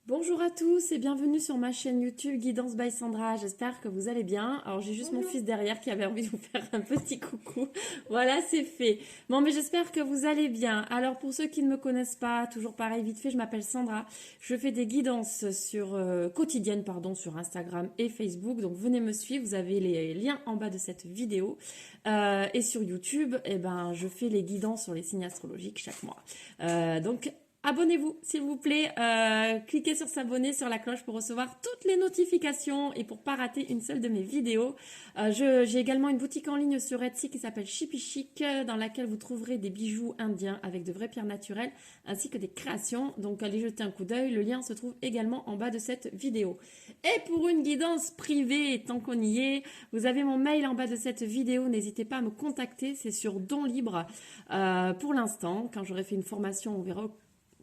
Bonjour à tous et bienvenue sur ma chaîne YouTube Guidance by Sandra. J'espère que vous allez bien. Alors j'ai juste mon fils derrière qui avait envie de vous faire un petit coucou. Voilà, c'est fait. Bon, mais j'espère que vous allez bien. Alors pour ceux qui ne me connaissent pas, toujours pareil, vite fait, je m'appelle Sandra. Je fais des guidances quotidiennes sur Instagram et Facebook. Donc venez me suivre. Vous avez les liens en bas de cette vidéo. Et sur YouTube, je fais les guidances sur les signes astrologiques chaque mois. Donc abonnez-vous, s'il vous plaît. Cliquez sur s'abonner, sur la cloche pour recevoir toutes les notifications et pour pas rater une seule de mes vidéos. J'ai également une boutique en ligne sur Etsy qui s'appelle Chippy Chic, dans laquelle vous trouverez des bijoux indiens avec de vraies pierres naturelles ainsi que des créations. Donc allez jeter un coup d'œil. Le lien se trouve également en bas de cette vidéo. Et pour une guidance privée, tant qu'on y est, vous avez mon mail en bas de cette vidéo. N'hésitez pas à me contacter. C'est sur Don Libre pour l'instant. Quand j'aurai fait une formation, on verra.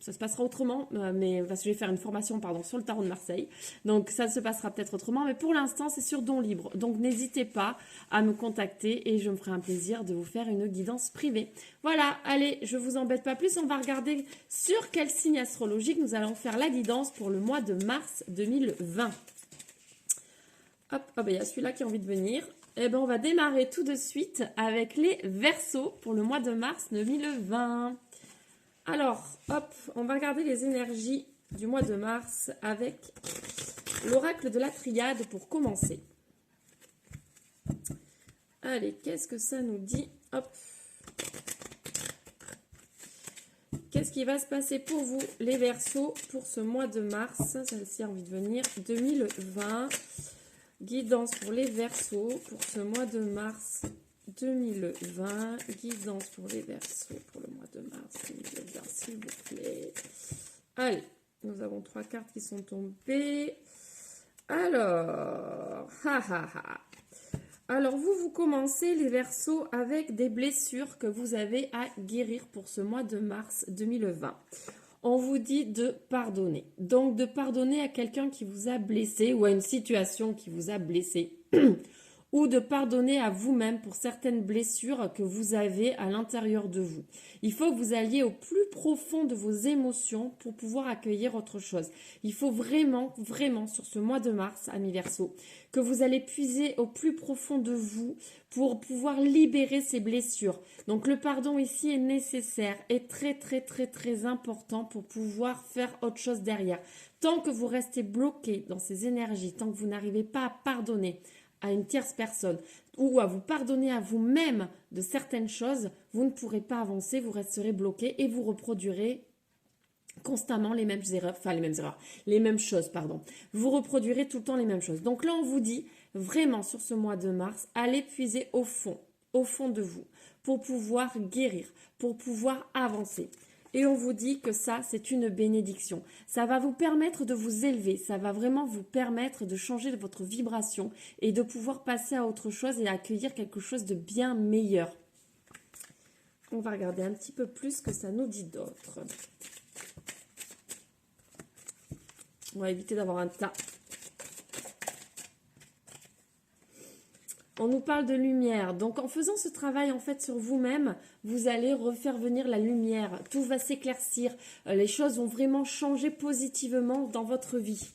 Ça se passera autrement, mais parce que je vais faire une formation sur le tarot de Marseille. Donc ça se passera peut-être autrement, mais pour l'instant c'est sur Don Libre. Donc n'hésitez pas à me contacter et je me ferai un plaisir de vous faire une guidance privée. Voilà, allez, je vous embête pas plus. On va regarder sur quel signe astrologique nous allons faire la guidance pour le mois de mars 2020. Hop, il y a celui-là qui a envie de venir. On va démarrer tout de suite avec les Verseaux pour le mois de mars 2020. Alors, hop, on va regarder les énergies du mois de mars avec l'oracle de la triade pour commencer. Allez, qu'est-ce que ça nous dit? Hop. Qu'est-ce qui va se passer pour vous, les Verseaux, pour ce mois de mars? Celle-ci a envie de venir. 2020. Guidance pour les Verseaux pour ce mois de mars 2020, guidance pour les Verseaux pour le mois de mars 2020, s'il vous plaît. Allez, nous avons 3 cartes qui sont tombées. Alors, Alors, vous commencez les Verseaux avec des blessures que vous avez à guérir pour ce mois de mars 2020. On vous dit de pardonner. Donc, de pardonner à quelqu'un qui vous a blessé ou à une situation qui vous a blessé. Ou de pardonner à vous-même pour certaines blessures que vous avez à l'intérieur de vous. Il faut que vous alliez au plus profond de vos émotions pour pouvoir accueillir autre chose. Il faut vraiment, vraiment, sur ce mois de mars, amis Verseaux, que vous allez puiser au plus profond de vous pour pouvoir libérer ces blessures. Donc le pardon ici est nécessaire et très, très, très, très important pour pouvoir faire autre chose derrière. Tant que vous restez bloqué dans ces énergies, tant que vous n'arrivez pas à pardonner à une tierce personne ou à vous pardonner à vous-même de certaines choses, vous ne pourrez pas avancer, vous resterez bloqué et vous reproduirez constamment les mêmes choses. Vous reproduirez tout le temps les mêmes choses. Donc là, on vous dit vraiment sur ce mois de mars, allez puiser au fond de vous pour pouvoir guérir, pour pouvoir avancer. Et on vous dit que ça, c'est une bénédiction. Ça va vous permettre de vous élever. Ça va vraiment vous permettre de changer votre vibration et de pouvoir passer à autre chose et accueillir quelque chose de bien meilleur. On va regarder un petit peu plus ce que ça nous dit d'autre. On va éviter d'avoir un tas. On nous parle de lumière. Donc, en faisant ce travail, sur vous-même, vous allez refaire venir la lumière. Tout va s'éclaircir. Les choses vont vraiment changer positivement dans votre vie.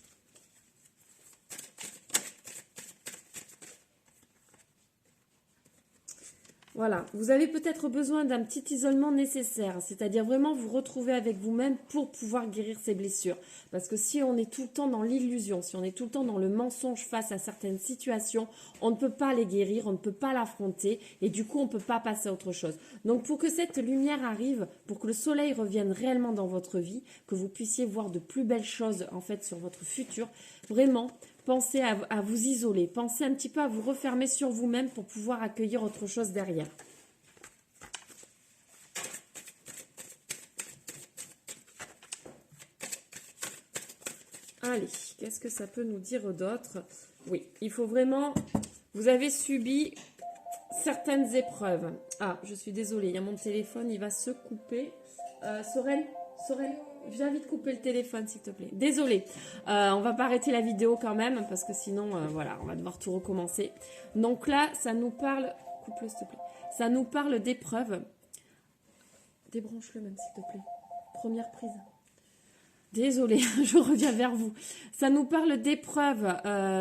Voilà, vous avez peut-être besoin d'un petit isolement nécessaire, c'est-à-dire vraiment vous retrouver avec vous-même pour pouvoir guérir ces blessures. Parce que si on est tout le temps dans l'illusion, si on est tout le temps dans le mensonge face à certaines situations, on ne peut pas les guérir, on ne peut pas l'affronter et du coup on ne peut pas passer à autre chose. Donc pour que cette lumière arrive, pour que le soleil revienne réellement dans votre vie, que vous puissiez voir de plus belles choses sur votre futur, vraiment, pensez à vous isoler, pensez un petit peu à vous refermer sur vous-même pour pouvoir accueillir autre chose derrière. Allez, qu'est-ce que ça peut nous dire d'autre? Oui, il faut vraiment... Vous avez subi certaines épreuves. Ah, je suis désolée, il y a mon téléphone, il va se couper. Sorel, viens vite couper le téléphone, s'il te plaît. Désolée, on va pas arrêter la vidéo quand même, parce que sinon, voilà, on va devoir tout recommencer. Donc là, ça nous parle... Coupe-le, s'il te plaît. Ça nous parle d'épreuves. Débranche-le même, s'il te plaît. Première prise. Désolée, je reviens vers vous. Ça nous parle d'épreuves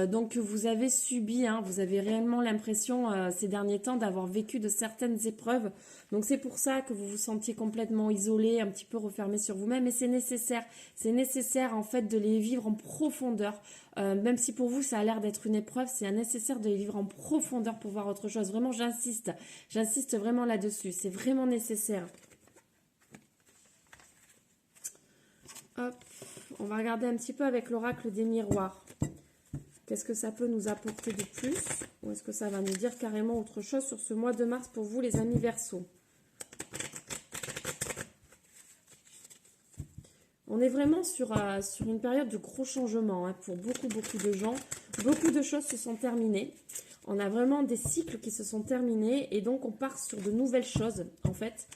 donc que vous avez subies. Hein. Vous avez réellement l'impression ces derniers temps d'avoir vécu de certaines épreuves. Donc c'est pour ça que vous vous sentiez complètement isolé, un petit peu refermé sur vous-même. Et c'est nécessaire. C'est nécessaire en fait de les vivre en profondeur. Même si pour vous ça a l'air d'être une épreuve, c'est nécessaire de les vivre en profondeur pour voir autre chose. Vraiment, j'insiste. J'insiste vraiment là-dessus. C'est vraiment nécessaire. Hop, on va regarder un petit peu avec l'oracle des miroirs. Qu'est-ce que ça peut nous apporter de plus? Ou est-ce que ça va nous dire carrément autre chose sur ce mois de mars pour vous, les amis Verseaux? On est vraiment sur une période de gros changements hein, pour beaucoup de gens. Beaucoup de choses se sont terminées. On a vraiment des cycles qui se sont terminés et donc on part sur de nouvelles choses en fait.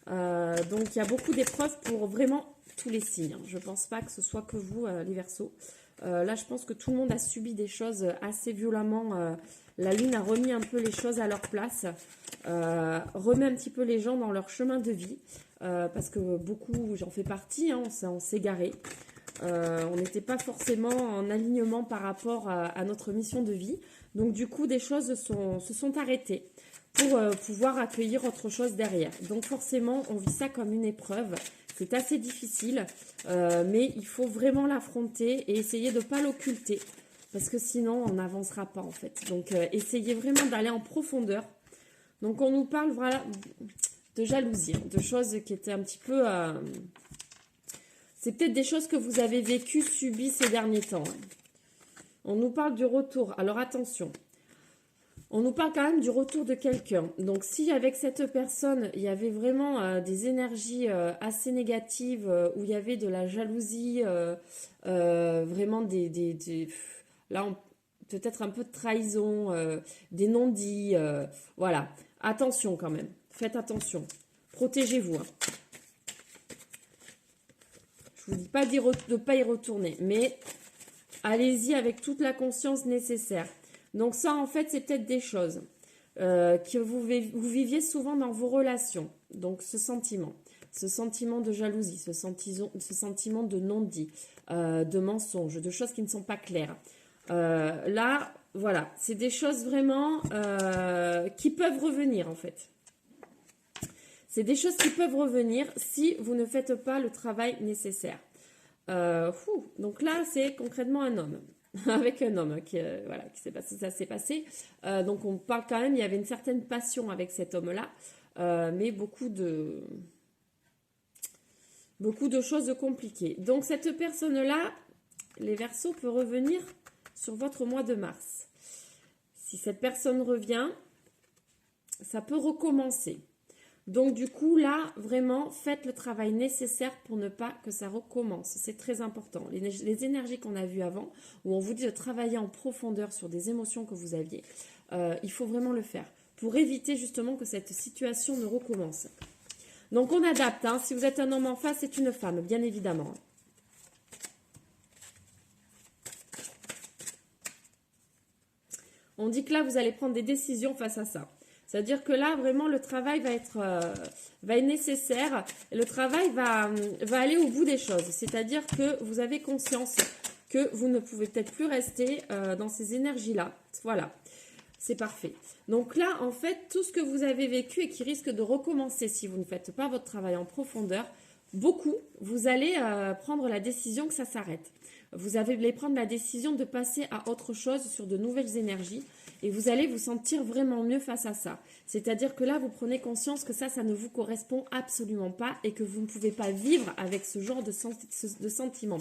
Donc il y a beaucoup d'épreuves pour vraiment tous les signes. Je ne pense pas que ce soit que vous, les Verseaux. Là, je pense que tout le monde a subi des choses assez violemment. La Lune a remis un peu les choses à leur place, remet un petit peu les gens dans leur chemin de vie, parce que beaucoup, j'en fais partie, hein, on s'est garé. On n'était pas forcément en alignement par rapport à notre mission de vie. Donc du coup, des choses se sont arrêtées pour pouvoir accueillir autre chose derrière. Donc forcément, on vit ça comme une épreuve. C'est assez difficile, mais il faut vraiment l'affronter et essayer de ne pas l'occulter. Parce que sinon, on n'avancera pas en fait. Donc essayez vraiment d'aller en profondeur. Donc on nous parle voilà, de jalousie, hein, de choses qui étaient un petit peu... c'est peut-être des choses que vous avez vécues, subies ces derniers temps. Hein. On nous parle du retour. Alors attention. On nous parle quand même du retour de quelqu'un. Donc, si avec cette personne, il y avait vraiment des énergies assez négatives, où il y avait de la jalousie, vraiment là, peut-être un peu de trahison, des non-dits, voilà. Attention quand même. Faites attention. Protégez-vous. Hein. Je vous dis pas de ne pas y retourner, mais allez-y avec toute la conscience nécessaire. Donc ça, en fait, c'est peut-être des choses que vous viviez souvent dans vos relations. Donc ce sentiment de jalousie, ce sentiment de non-dit, de mensonge, de choses qui ne sont pas claires. Là, voilà, c'est des choses vraiment qui peuvent revenir, en fait. C'est des choses qui peuvent revenir si vous ne faites pas le travail nécessaire. Donc là, c'est concrètement un homme. Avec un homme qui s'est passé, ça s'est passé. Donc on parle quand même, il y avait une certaine passion avec cet homme-là, mais beaucoup de choses compliquées. Donc cette personne-là, les Verseaux, peut revenir sur votre mois de mars. Si cette personne revient, ça peut recommencer. Donc du coup, là, vraiment, faites le travail nécessaire pour ne pas que ça recommence. C'est très important. Les énergies qu'on a vues avant, où on vous dit de travailler en profondeur sur des émotions que vous aviez, il faut vraiment le faire pour éviter justement que cette situation ne recommence. Donc on adapte. Hein. Si vous êtes un homme en face, c'est une femme, bien évidemment. On dit que là, vous allez prendre des décisions face à ça. C'est-à-dire que là, vraiment, le travail va être nécessaire. Le travail va aller au bout des choses. C'est-à-dire que vous avez conscience que vous ne pouvez peut-être plus rester dans ces énergies-là. Voilà, c'est parfait. Donc là, en fait, tout ce que vous avez vécu et qui risque de recommencer si vous ne faites pas votre travail en profondeur, vous allez prendre la décision que ça s'arrête. Vous allez prendre la décision de passer à autre chose sur de nouvelles énergies. Et vous allez vous sentir vraiment mieux face à ça. C'est-à-dire que là, vous prenez conscience que ça ne vous correspond absolument pas et que vous ne pouvez pas vivre avec ce genre de sentiments.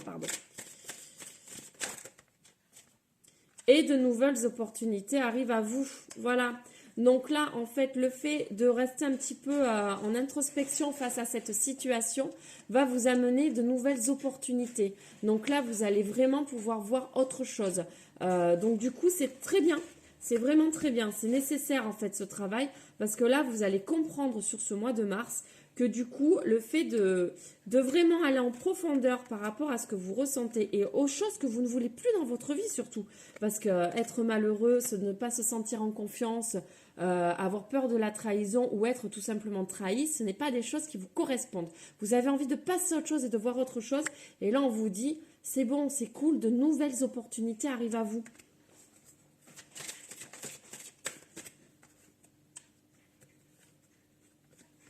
Et de nouvelles opportunités arrivent à vous. Voilà. Donc là, en fait, le fait de rester un petit peu en introspection face à cette situation va vous amener de nouvelles opportunités. Donc là, vous allez vraiment pouvoir voir autre chose. Donc du coup, c'est très bien. C'est vraiment très bien, c'est nécessaire en fait ce travail parce que là vous allez comprendre sur ce mois de mars que du coup, le fait de vraiment aller en profondeur par rapport à ce que vous ressentez et aux choses que vous ne voulez plus dans votre vie surtout. Parce que être malheureux, ne pas se sentir en confiance, avoir peur de la trahison ou être tout simplement trahi, ce n'est pas des choses qui vous correspondent. Vous avez envie de passer à autre chose et de voir autre chose. Et là, on vous dit, c'est bon, c'est cool, de nouvelles opportunités arrivent à vous.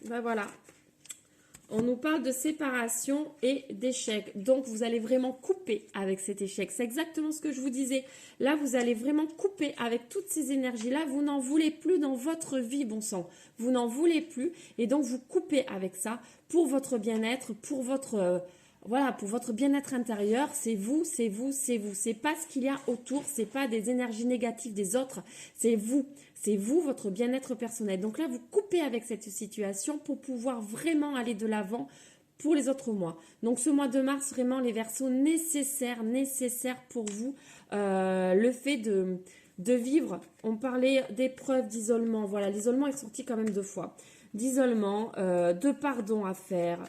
Ben voilà. On nous parle de séparation et d'échec. Donc, vous allez vraiment couper avec cet échec. C'est exactement ce que je vous disais. Là, vous allez vraiment couper avec toutes ces énergies-là. Vous n'en voulez plus dans votre vie, bon sang. Vous n'en voulez plus. Et donc, vous coupez avec ça pour votre bien-être, pour votre... voilà, pour votre bien-être intérieur, c'est vous, c'est vous, c'est vous. C'est pas ce qu'il y a autour, c'est pas des énergies négatives des autres, c'est vous. C'est vous, votre bien-être personnel. Donc là, vous coupez avec cette situation pour pouvoir vraiment aller de l'avant pour les autres mois. Donc ce mois de mars, vraiment les Verseaux, nécessaire pour vous. Le fait de vivre, on parlait d'épreuves d'isolement. Voilà, l'isolement est ressorti quand même 2 fois. D'isolement, de pardon à faire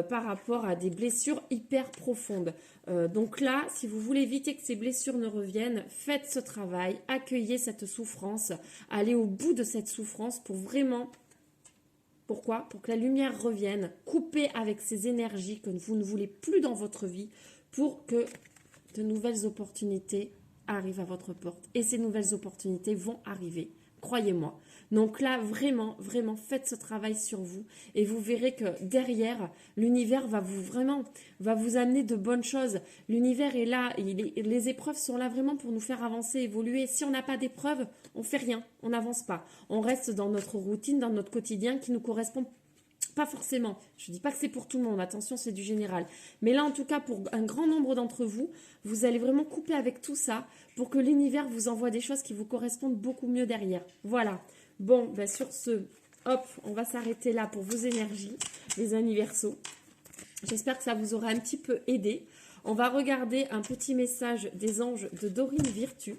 par rapport à des blessures hyper profondes. Donc là, si vous voulez éviter que ces blessures ne reviennent, faites ce travail, accueillez cette souffrance, allez au bout de cette souffrance pour vraiment... Pourquoi? Pour que la lumière revienne, coupez avec ces énergies que vous ne voulez plus dans votre vie pour que de nouvelles opportunités arrivent à votre porte. Et ces nouvelles opportunités vont arriver, croyez-moi. Donc là, vraiment, faites ce travail sur vous et vous verrez que derrière, l'univers va vous amener de bonnes choses. L'univers est là, les épreuves sont là vraiment pour nous faire avancer, évoluer. Si on n'a pas d'épreuves, on fait rien, on n'avance pas. On reste dans notre routine, dans notre quotidien qui nous correspond pas forcément. Je ne dis pas que c'est pour tout le monde, attention, c'est du général. Mais là, en tout cas, pour un grand nombre d'entre vous, vous allez vraiment couper avec tout ça pour que l'univers vous envoie des choses qui vous correspondent beaucoup mieux derrière. Voilà. Bon, ben sur ce, hop, on va s'arrêter là pour vos énergies, les amis Verseaux. J'espère que ça vous aura un petit peu aidé. On va regarder un petit message des anges de Dorine Virtue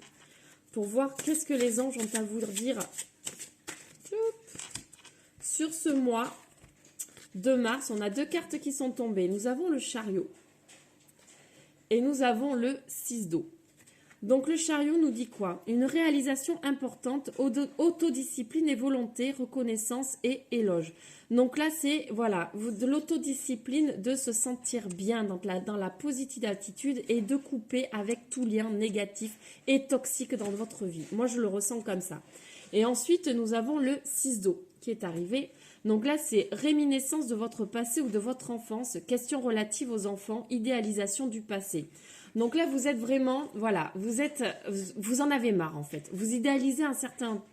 pour voir qu'est-ce que les anges ont à vous dire sur ce mois de mars. On a 2 cartes qui sont tombées. Nous avons le chariot et nous avons le 6 d'eau. Donc le chariot nous dit quoi? Une réalisation importante, autodiscipline et volonté, reconnaissance et éloge. Donc là c'est voilà, de l'autodiscipline, de se sentir bien dans la positive attitude et de couper avec tout lien négatif et toxique dans votre vie. Moi je le ressens comme ça. Et ensuite nous avons le 6 d'eau qui est arrivé. Donc là, c'est réminiscence de votre passé ou de votre enfance, questions relatives aux enfants, idéalisation du passé. Donc là, vous êtes vraiment, voilà, vous en avez marre en fait. Vous idéalisez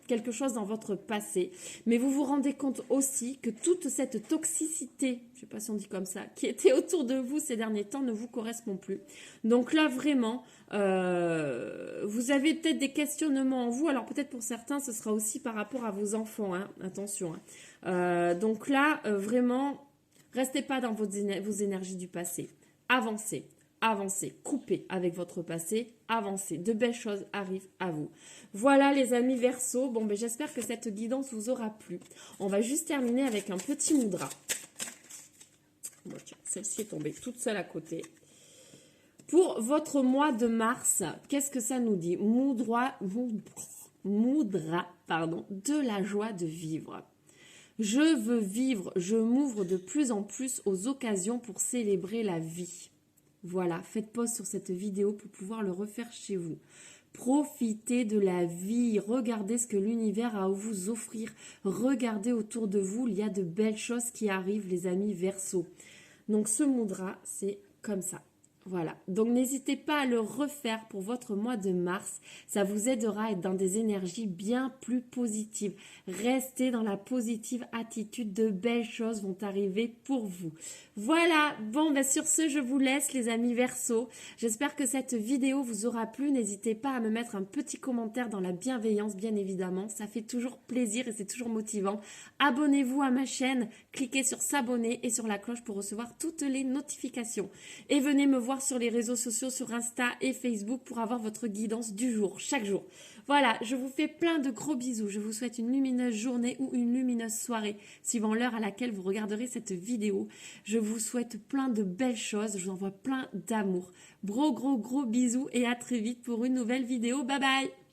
quelque chose dans votre passé, mais vous vous rendez compte aussi que toute cette toxicité, je ne sais pas si on dit comme ça, qui était autour de vous ces derniers temps ne vous correspond plus. Donc là, vraiment, vous avez peut-être des questionnements en vous. Alors peut-être pour certains, ce sera aussi par rapport à vos enfants, hein, attention. Hein. Donc là, vraiment, restez pas dans vos énergies du passé. Avancez. Avancez, coupez avec votre passé, avancez. De belles choses arrivent à vous. Voilà les amis Verseaux. Bon, ben, j'espère que cette guidance vous aura plu. On va juste terminer avec un petit moudra. Bon, tiens, celle-ci est tombée toute seule à côté. Pour votre mois de mars, qu'est-ce que ça nous dit? Moudra, de la joie de vivre. Je veux vivre, je m'ouvre de plus en plus aux occasions pour célébrer la vie. Voilà, faites pause sur cette vidéo pour pouvoir le refaire chez vous. Profitez de la vie, regardez ce que l'univers a à vous offrir. Regardez autour de vous, il y a de belles choses qui arrivent, les amis Verseaux. Donc ce moudra, c'est comme ça. Voilà, donc n'hésitez pas à le refaire pour votre mois de mars. Ça vous aidera à être dans des énergies bien plus positives. Restez dans la positive attitude, de belles choses vont arriver pour vous. Voilà, bon, ben sur ce, je vous laisse les amis Verseaux. J'espère que cette vidéo vous aura plu. N'hésitez pas à me mettre un petit commentaire dans la bienveillance, bien évidemment. Ça fait toujours plaisir et c'est toujours motivant. Abonnez-vous à ma chaîne, cliquez sur s'abonner et sur la cloche pour recevoir toutes les notifications. Et venez me voir voir sur les réseaux sociaux, sur Insta et Facebook pour avoir votre guidance du jour, chaque jour. Voilà, je vous fais plein de gros bisous. Je vous souhaite une lumineuse journée ou une lumineuse soirée, suivant l'heure à laquelle vous regarderez cette vidéo. Je vous souhaite plein de belles choses. Je vous envoie plein d'amour. Gros bisous et à très vite pour une nouvelle vidéo. Bye bye!